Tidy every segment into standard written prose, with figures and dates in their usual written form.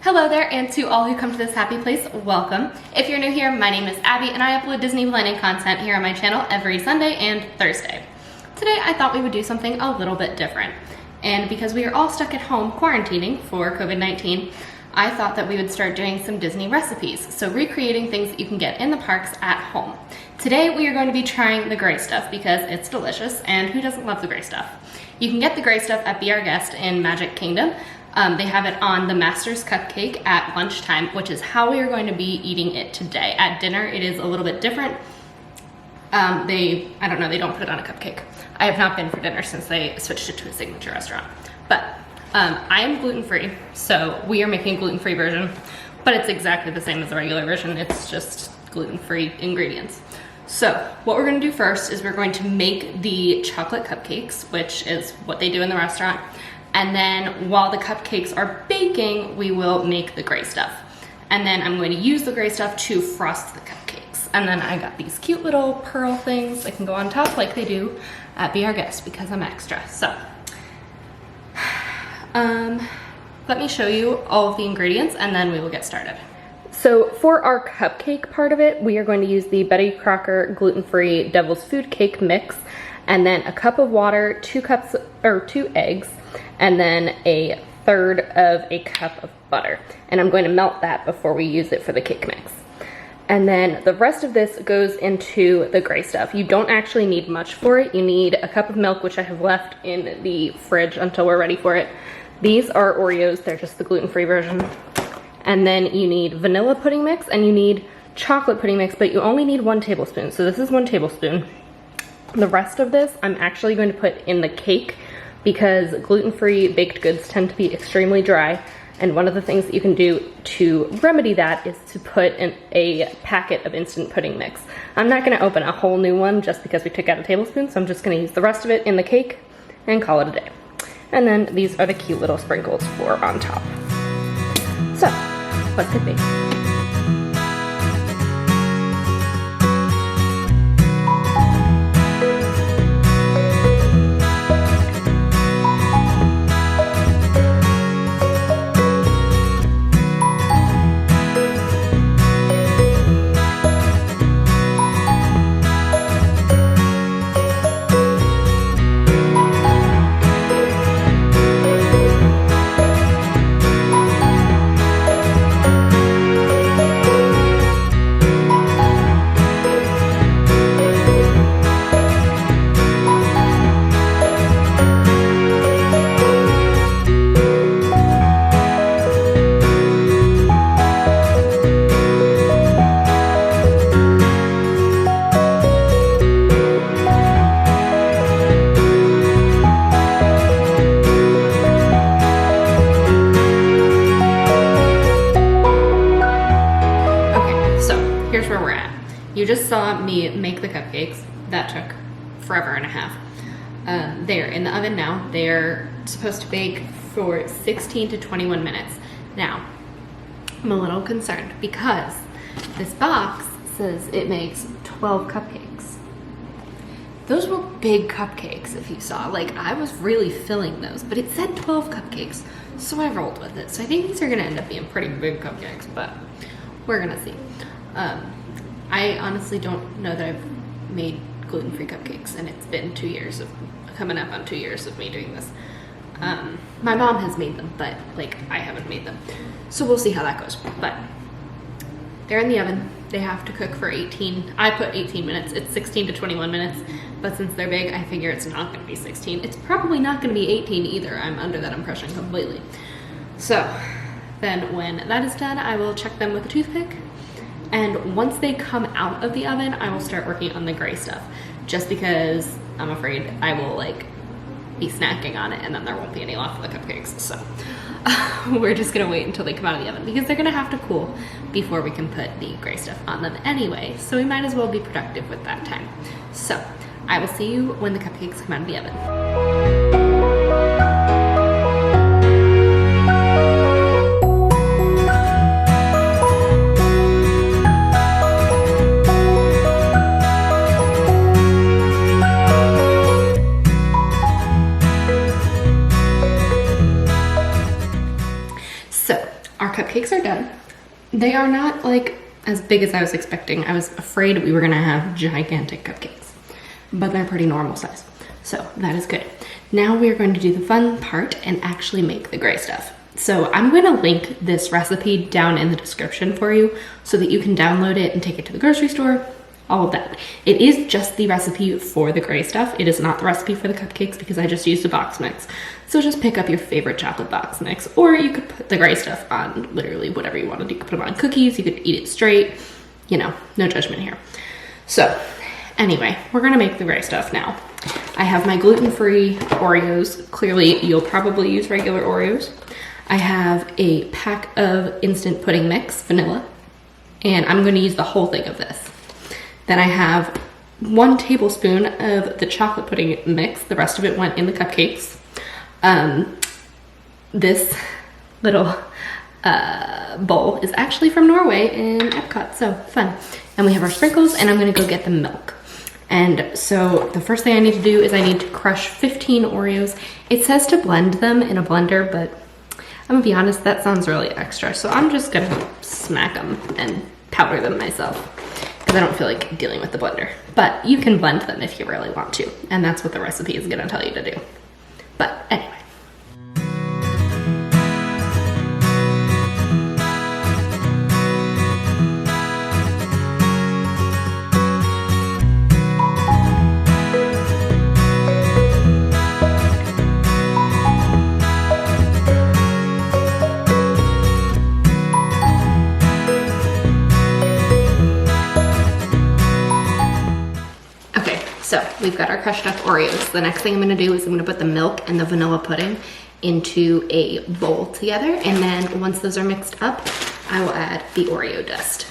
Hello there, and to all who come to this happy place, welcome. If you're new here, my name is Abby, and I upload Disney planning content here on my channel every Sunday and Thursday. Today, I thought we would do something a little bit different. And because we are all stuck at home quarantining for COVID-19, I thought that we would start doing some Disney recipes. So recreating things that you can get in the parks at home. Today, we are going to be trying the gray stuff because it's delicious, and who doesn't love the gray stuff? You can get the gray stuff at Be Our Guest in Magic Kingdom. They have it on the Master's Cupcake at lunchtime, which is how we are going to be eating it today. At dinner, it is a little bit different. I don't know, they don't put it on a cupcake. I have not been for dinner since they switched it to a signature restaurant. But I am gluten-free, so we are making a gluten-free version, but it's exactly the same as the regular version. It's just gluten-free ingredients. So what we're gonna do first is we're going to make the chocolate cupcakes, which is what they do in the restaurant. And then while the cupcakes are baking, we will make the gray stuff. And then I'm going to use the gray stuff to frost the cupcakes. And then I got these cute little pearl things that can go on top like they do at Be Our Guest because I'm extra. So, let me show you all of the ingredients and then we will get started. So for our cupcake part of it, we are going to use the Betty Crocker gluten-free Devil's Food Cake mix, and then a cup of water, 2 eggs, and then a third of a cup of butter. And I'm going to melt that before we use it for the cake mix. And then the rest of this goes into the gray stuff. You don't actually need much for it. You need a cup of milk, which I have left in the fridge until we're ready for it. These are Oreos, they're just the gluten-free version. And then you need vanilla pudding mix and you need chocolate pudding mix, but you only need 1 tablespoon. So this is 1 tablespoon. The rest of this I'm actually going to put in the cake because gluten-free baked goods tend to be extremely dry. And one of the things that you can do to remedy that is to put in a packet of instant pudding mix. I'm not gonna open a whole new one just because we took out a tablespoon, so I'm just gonna use the rest of it in the cake and call it a day. And then these are the cute little sprinkles for on top. So, let's get baked. Here's where we're at. You just saw me make the cupcakes. That took forever and a half. They're in the oven now. They're supposed to bake for 16 to 21 minutes. Now, I'm a little concerned because this box says it makes 12 cupcakes. Those were big cupcakes if you saw. Like, I was really filling those, but it said 12 cupcakes, so I rolled with it. So I think these are gonna end up being pretty big cupcakes, but we're gonna see. I honestly don't know that I've made gluten-free cupcakes, and it's been 2 years of, coming up on 2 years of me doing this. My mom has made them, but like I haven't made them. So we'll see how that goes. But they're in the oven. They have to cook for 18, I put 18 minutes. It's 16 to 21 minutes, but since they're big, I figure it's not gonna be 16. It's probably not gonna be 18 either. I'm under that impression completely. So then when that is done, I will check them with a toothpick. And once they come out of the oven, I will start working on the gray stuff. Just because I'm afraid I will like be snacking on it and then there won't be any left of the cupcakes. So we're just gonna wait until they come out of the oven because they're gonna have to cool before we can put the gray stuff on them anyway. So we might as well be productive with that time. So I will see you when the cupcakes come out of the oven. our cupcakes are done. They are not like as big as I was expecting. I was afraid we were gonna have gigantic cupcakes, but they're pretty normal size. So that is good. Now we are going to do the fun part and actually make the gray stuff. So I'm gonna link this recipe down in the description for you so that you can download it and take it to the grocery store, all of that. It is just the recipe for the gray stuff. It is not the recipe for the cupcakes because I just used a box mix. So just pick up your favorite chocolate box mix, or you could put the gray stuff on literally whatever you wanted. You could put them on cookies, you could eat it straight, you know, no judgment here. So anyway, we're gonna make the gray stuff now. I have my gluten-free Oreos. Clearly, you'll probably use regular Oreos. I have a pack of instant pudding mix, vanilla, and I'm gonna use the whole thing of this. Then I have 1 tablespoon of the chocolate pudding mix. The rest of it went in the cupcakes. This little bowl is actually from Norway in Epcot, so fun. And we have our sprinkles, and I'm gonna go get the milk. And so the first thing I need to do is I need to crush 15 Oreos. It says to blend them in a blender, but I'm gonna be honest, that sounds really extra. So I'm just gonna smack them and powder them myself because I don't feel like dealing with the blender. But you can blend them if you really want to. And that's what the recipe is gonna tell you to do. But anyway. So we've got our crushed up Oreos. The next thing I'm gonna do is I'm gonna put the milk and the vanilla pudding into a bowl together. And then once those are mixed up, I will add the Oreo dust.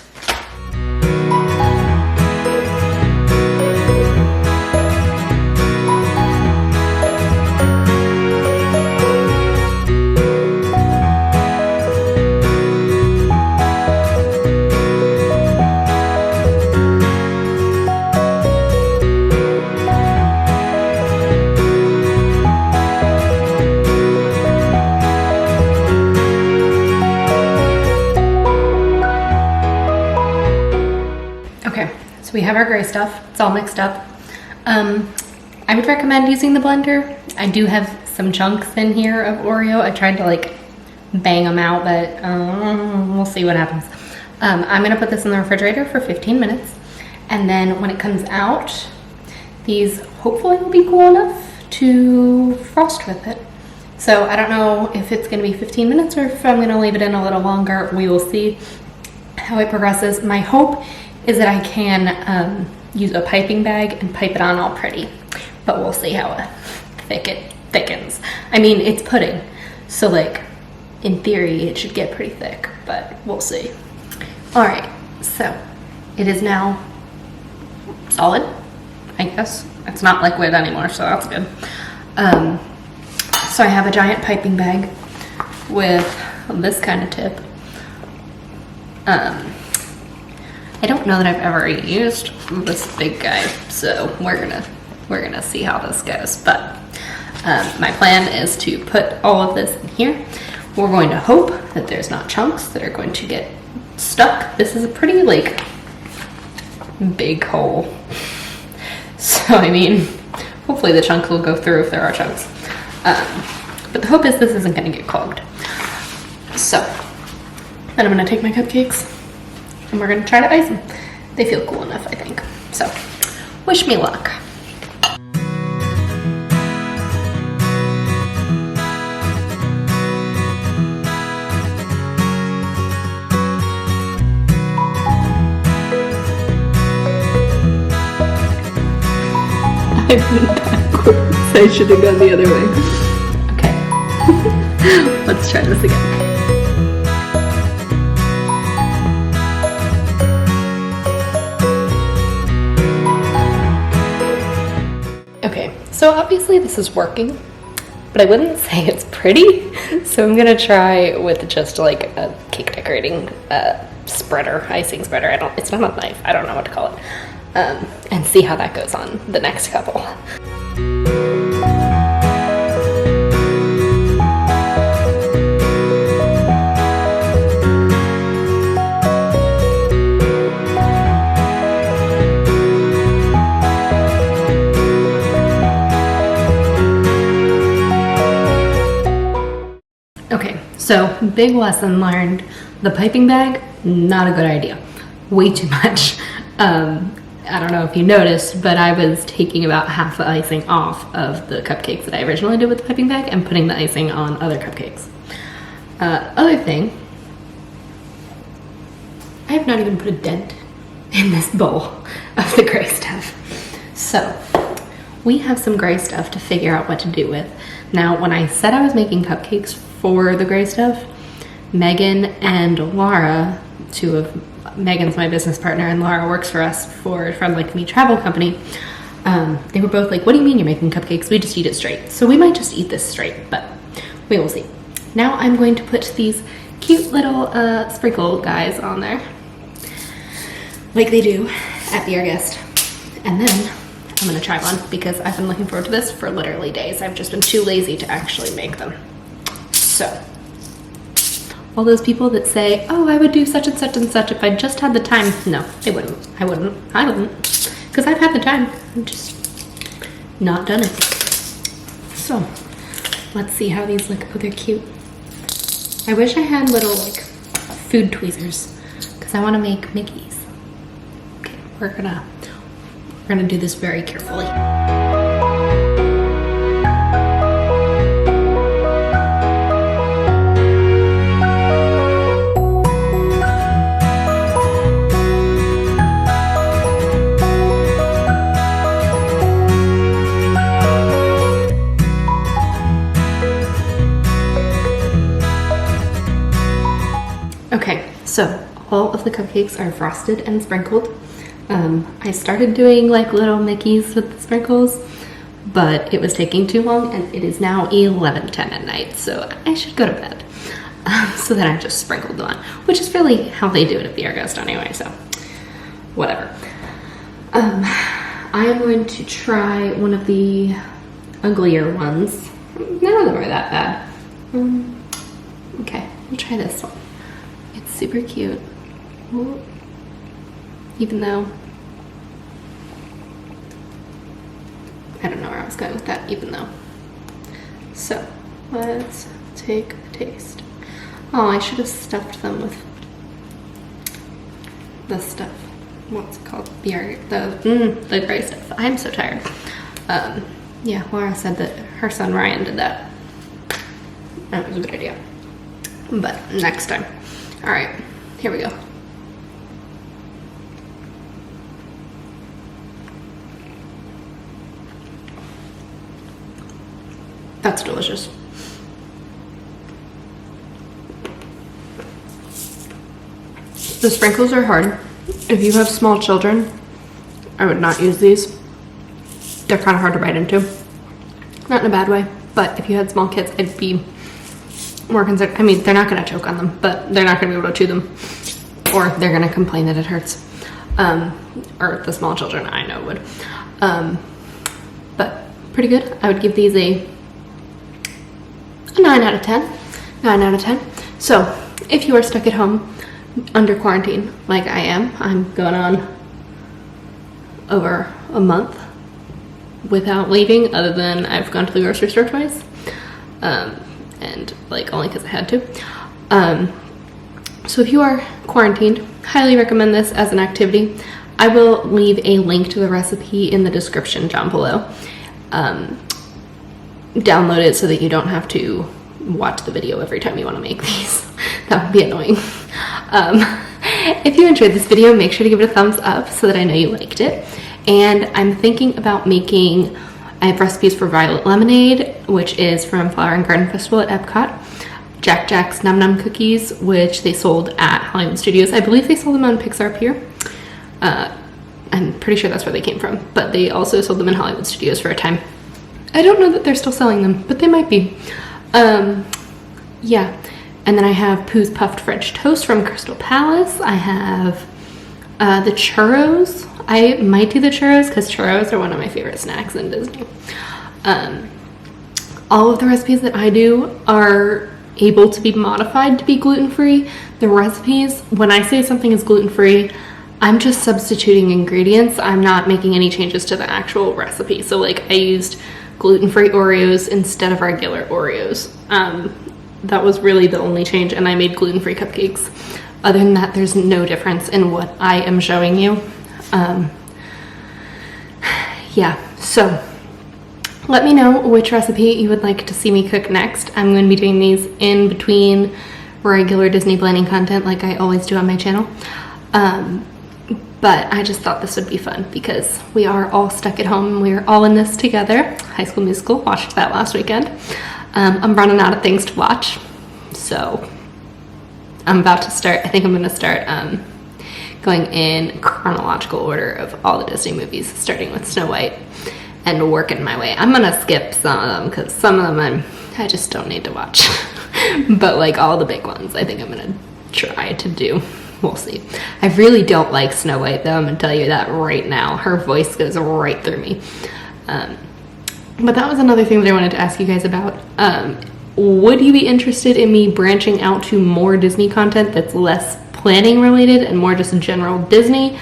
We have our gray stuff, it's all mixed up. I would recommend using the blender. I do have some chunks in here of Oreo. I tried to like bang them out, but we'll see what happens. I'm gonna put this in the refrigerator for 15 minutes. And then when it comes out, these hopefully will be cool enough to frost with it. So I don't know if it's gonna be 15 minutes or if I'm gonna leave it in a little longer. We will see how it progresses. My hope is that I can use a piping bag and pipe it on all pretty, but we'll see how thick it thickens. I mean, it's pudding, so like in theory it should get pretty thick, but we'll see. All right, so it is now solid, I guess. It's not liquid anymore, so that's good. So I have a giant piping bag with this kind of tip. I don't know that I've ever used this big guy, so we're gonna see how this goes. But my plan is to put all of this in here. We're going to hope that there's not chunks that are going to get stuck. This is a pretty like big hole, so I mean, hopefully the chunks will go through if there are chunks. But the hope is this isn't going to get clogged. So then I'm going to take my cupcakes and we're gonna try to ice them. They feel cool enough, I think. So, wish me luck. I went backwards. I should have gone the other way. Okay. Let's try this again. So obviously this is working, but I wouldn't say it's pretty. So I'm gonna try with just like a cake decorating spreader, icing spreader. It's not a knife, I don't know what to call it. And see how that goes on the next couple. So, big lesson learned. The piping bag, not a good idea. Way too much. I don't know if you noticed, but I was taking about half the icing off of the cupcakes that I originally did with the piping bag and putting the icing on other cupcakes. Other thing, I have not even put a dent in this bowl of the gray stuff. So, we have some gray stuff to figure out what to do with. Now, when I said I was making cupcakes for the gray stuff, Megan and Laura, two of Megan's my business partner and Laura works for us for Friend Like Me travel company. They were both like, what do you mean you're making cupcakes? We just eat it straight. So we might just eat this straight, but we will see. Now I'm going to put these cute little sprinkle guys on there, like they do at Be Our Guest. And then I'm gonna try one because I've been looking forward to this for literally days. I've just been too lazy to actually make them. So, all those people that say, oh, I would do such and such and such if I just had the time. No, I wouldn't. I wouldn't. Because I've had the time. I'm just not done it. So, let's see how these look. Oh, they're cute. I wish I had little, like, food tweezers. Because I want to make Mickeys. Okay, we're gonna do this very carefully. Okay, so all of the cupcakes are frosted and sprinkled. I started doing like little Mickeys with the sprinkles, but it was taking too long and it is now 11:10 at night, so I should go to bed. So then I just sprinkled them on, which is really how they do it at Be Our Guest anyway, so whatever. I am going to try one of the uglier ones. None of them are that bad. Okay, we'll try this one. It's super cute. Ooh. Even though I don't know where I was going with that, even though. So let's take a taste. Oh, I should have stuffed them with the stuff. What's it called? The gray stuff. I'm so tired. Yeah, Laura said that her son Ryan did that. That was a good idea. But next time. All right, here we go. That's delicious. The sprinkles are hard. If you have small children, I would not use these. They're kind of hard to bite into. Not in a bad way, but if you had small kids, I'd be more concerned. I mean, they're not going to choke on them, but they're not going to be able to chew them. Or they're going to complain that it hurts. Or the small children, I know would. But pretty good. I would give these a 9 out of 10. 9 out of 10. So, if you are stuck at home under quarantine, like I am, I'm going on over a month without leaving, other than I've gone to the grocery store twice. And like only because I had to. So if you are quarantined, highly recommend this as an activity. I will leave a link to the recipe in the description down below. Download it so that you don't have to watch the video every time you want to make these. That would be annoying. If you enjoyed this video, make sure to give it a thumbs up so that I know you liked it. And I'm thinking about making, I have recipes for Violet Lemonade, which is from Flower and Garden Festival at Epcot. Jack Jack's Num Num Cookies, which they sold at Hollywood Studios. I believe they sold them on Pixar Pier. I'm pretty sure that's where they came from, but they also sold them in Hollywood Studios for a time. I don't know that they're still selling them, but they might be. Yeah. And then I have Pooh's Puffed French Toast from Crystal Palace. I have the churros. I might do the churros because churros are one of my favorite snacks in Disney. All of the recipes that I do are able to be modified to be gluten-free. The recipes, when I say something is gluten-free, I'm just substituting ingredients. I'm not making any changes to the actual recipe. So like I used gluten-free Oreos instead of regular Oreos. That was really the only change, and I made gluten-free cupcakes. Other than that, there's no difference in what I am showing you. Yeah, so let me know which recipe you would like to see me cook next. I'm going to be doing these in between regular Disney planning content like I always do on my channel. But I just thought this would be fun because we are all stuck at home and we are all in this together. High School Musical, watched that last weekend. I'm running out of things to watch, so I'm about to start. I think I'm going to start going in chronological order of all the Disney movies, starting with Snow White and working my way. I'm gonna skip some of them because some of them I just don't need to watch. But like all the big ones, I think I'm gonna try to do. We'll see. I really don't like Snow White though, I'm gonna tell you that right now. Her voice goes right through me. But that was another thing that I wanted to ask you guys about. Would you be interested in me branching out to more Disney content that's less planning related and more just general Disney?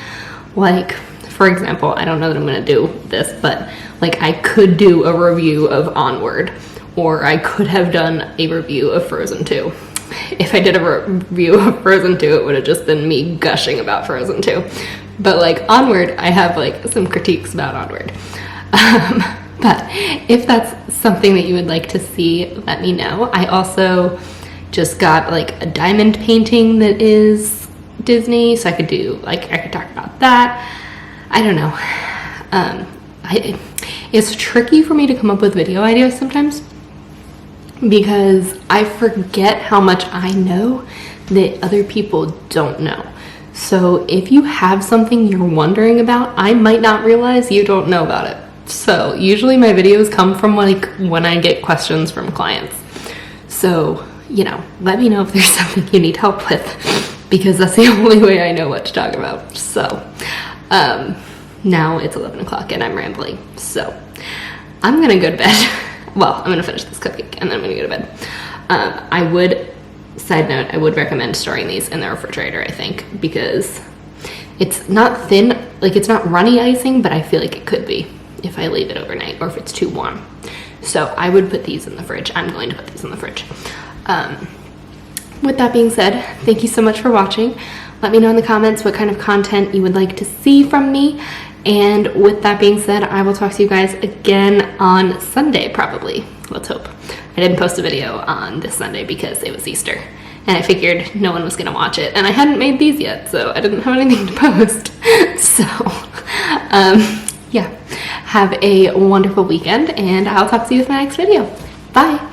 Like, for example, I don't know that I'm going to do this, but like I could do a review of Onward, or I could have done a review of Frozen 2. If I did a review of Frozen 2, it would have just been me gushing about Frozen 2. But like Onward, I have like some critiques about Onward. But if that's something that you would like to see, let me know. I also just got like a diamond painting that is Disney, so I could do like, I could talk about that. I don't know. It's tricky for me to come up with video ideas sometimes because I forget how much I know that other people don't know. So if you have something you're wondering about, I might not realize you don't know about it. So usually my videos come from like when I get questions from clients. So, you know, let me know if there's something you need help with because that's the only way I know what to talk about. So, now it's 11 o'clock and I'm rambling. So I'm gonna go to bed. Well, I'm gonna finish this cupcake and then I'm gonna go to bed. Side note, I would recommend storing these in the refrigerator, I think, because it's not thin, like it's not runny icing, but I feel like it could be if I leave it overnight or if it's too warm. So I would put these in the fridge. I'm going to put these in the fridge. With that being said, thank you so much for watching. Let me know in the comments what kind of content you would like to see from me. And with that being said, I will talk to you guys again on Sunday, probably. Let's hope. I didn't post a video on this Sunday because it was Easter. And I figured no one was going to watch it. And I hadn't made these yet, so I didn't have anything to post. So, yeah. Have a wonderful weekend, and I'll talk to you with my next video. Bye!